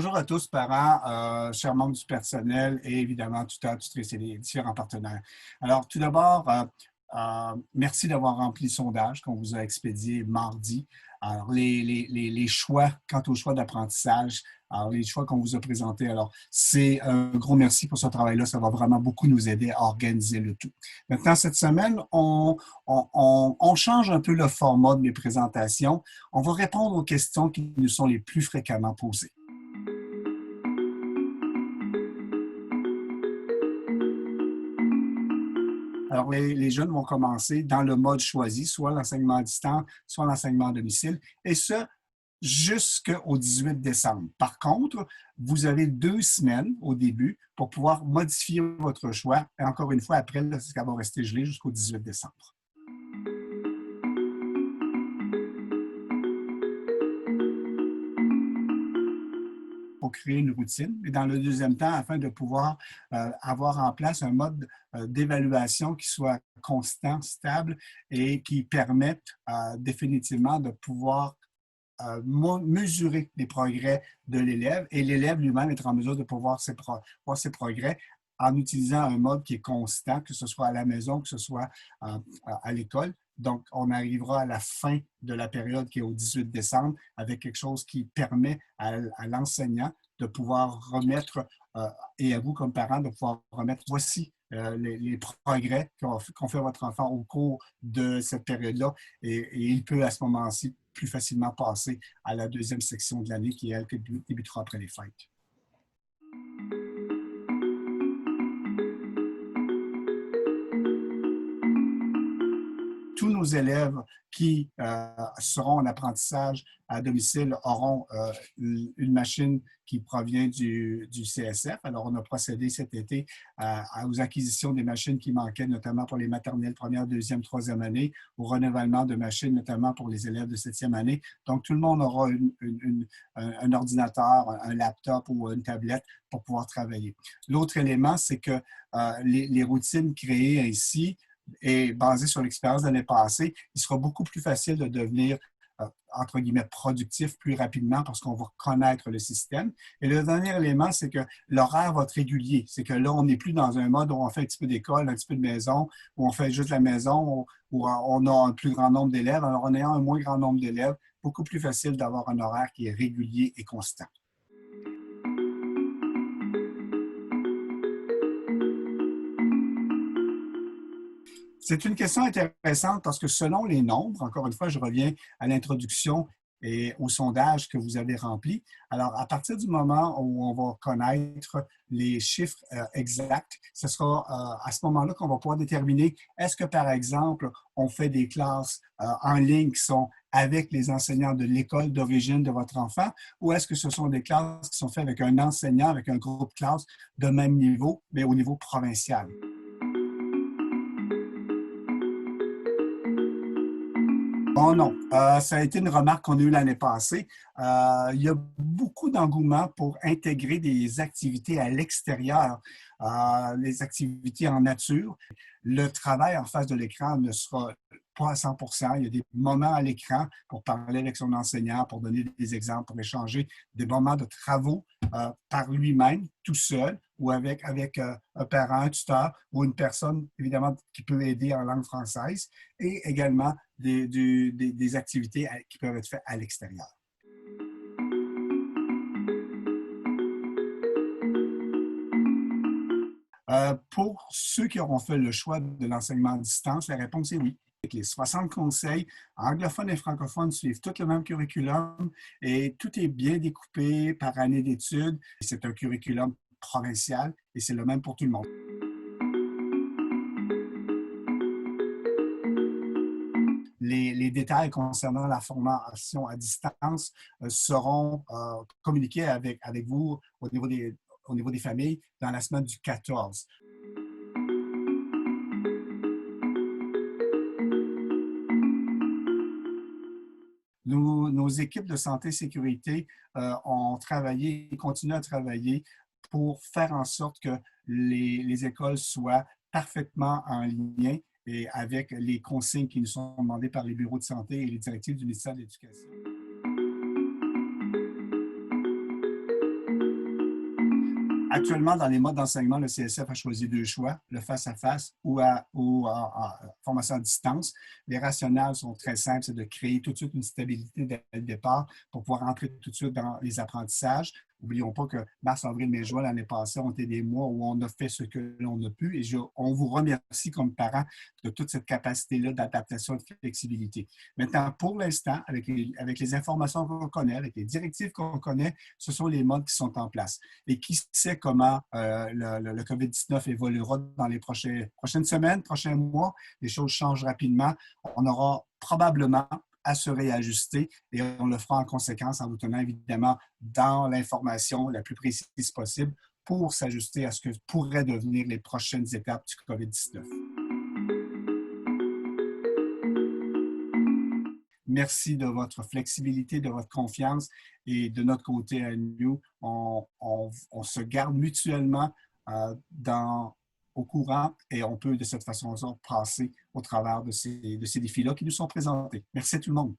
bonjour à tous, parents, chers membres du personnel et évidemment tutrices et les différents partenaires. Alors, tout d'abord, merci d'avoir rempli le sondage qu'on vous a expédié mardi. Alors, les choix, quant aux choix d'apprentissage, alors les choix qu'on vous a présentés, alors c'est un gros merci pour ce travail-là. Ça va vraiment beaucoup nous aider à organiser le tout. Maintenant, cette semaine, on change un peu le format de mes présentations. On va répondre aux questions qui nous sont les plus fréquemment posées. Alors, les jeunes vont commencer dans le mode choisi, soit l'enseignement à distance, soit l'enseignement à domicile, et ce, jusqu'au 18 décembre. Par contre, vous avez 2 semaines au début pour pouvoir modifier votre choix. Et encore une fois, après, ça va rester gelé jusqu'au 18 décembre. Pour créer une routine. Et dans le deuxième temps, afin de pouvoir avoir en place un mode d'évaluation qui soit constant, stable et qui permette définitivement de pouvoir mesurer les progrès de l'élève et l'élève lui-même être en mesure de pouvoir voir ses progrès en utilisant un mode qui est constant, que ce soit à la maison, que ce soit à l'école. Donc, on arrivera à la fin de la période qui est au 18 décembre avec quelque chose qui permet à l'enseignant de pouvoir remettre, et à vous comme parent, de pouvoir remettre, voici les progrès qu'ont fait votre enfant au cours de cette période-là. Et il peut à ce moment-ci plus facilement passer à la deuxième section de l'année qui, elle, débutera après les fêtes. Tous nos élèves qui seront en apprentissage à domicile auront une machine qui provient du CSF. Alors, on a procédé cet été aux acquisitions des machines qui manquaient, notamment pour les maternelles première, deuxième, troisième année, au renouvellement de machines, notamment pour les élèves de septième année. Donc, tout le monde aura un ordinateur, un laptop ou une tablette pour pouvoir travailler. L'autre élément, c'est que les routines créées ainsi et basé sur l'expérience de l'année passée, il sera beaucoup plus facile de devenir, entre guillemets, productif plus rapidement parce qu'on va connaître le système. Et le dernier élément, c'est que l'horaire va être régulier. C'est que là, on n'est plus dans un mode où on fait un petit peu d'école, un petit peu de maison, où on fait juste la maison, où on a un plus grand nombre d'élèves. Alors, en ayant un moins grand nombre d'élèves, beaucoup plus facile d'avoir un horaire qui est régulier et constant. C'est une question intéressante parce que selon les nombres, encore une fois, je reviens à l'introduction et au sondage que vous avez rempli. Alors, à partir du moment où on va connaître les chiffres exacts, ce sera à ce moment-là qu'on va pouvoir déterminer est-ce que, par exemple, on fait des classes en ligne qui sont avec les enseignants de l'école d'origine de votre enfant ou est-ce que ce sont des classes qui sont faites avec un enseignant, avec un groupe classe de même niveau, mais au niveau provincial. Oh non, ça a été une remarque qu'on a eue l'année passée. Il y a beaucoup d'engouement pour intégrer des activités à l'extérieur, les activités en nature. Le travail en face de l'écran ne sera pas à 100%. Il y a des moments à l'écran pour parler avec son enseignant, pour donner des exemples, pour échanger des moments de travaux par lui-même, tout seul, ou avec un parent, un tuteur ou une personne, évidemment, qui peut aider en langue française, et également des activités qui peuvent être faites à l'extérieur. Pour ceux qui auront fait le choix de l'enseignement à distance, la réponse est oui. Les 60 conseils anglophones et francophones suivent tout le même curriculum et tout est bien découpé par année d'études. C'est un curriculum provincial et c'est le même pour tout le monde. Les détails concernant la formation à distance seront communiqués avec vous au niveau des familles dans la semaine du 14. Nos équipes de santé et sécurité ont travaillé et continuent à travailler pour faire en sorte que les écoles soient parfaitement en lien et avec les consignes qui nous sont demandées par les bureaux de santé et les directives du ministère de l'Éducation. Actuellement, dans les modes d'enseignement, le CSF a choisi deux choix, le face-à-face ou, en formation à distance. Les rationales sont très simples, c'est de créer tout de suite une stabilité dès le départ pour pouvoir entrer tout de suite dans les apprentissages. N'oublions pas que mars, avril, mai, juin, l'année passée, ont été des mois où on a fait ce que l'on a pu et on vous remercie comme parents de toute cette capacité-là d'adaptation et de flexibilité. Maintenant, pour l'instant, avec les informations qu'on connaît, avec les directives qu'on connaît, ce sont les modes qui sont en place. Et qui sait comment le COVID-19 évoluera dans les prochaines semaines, prochains mois. Les choses changent rapidement. On aura probablement à se réajuster et on le fera en conséquence en vous tenant évidemment dans l'information la plus précise possible pour s'ajuster à ce que pourraient devenir les prochaines étapes du COVID-19. Merci de votre flexibilité, de votre confiance et de notre côté à nous, on se garde mutuellement au courant et on peut de cette façon passer au travers de ces défis-là qui nous sont présentés. Merci à tout le monde.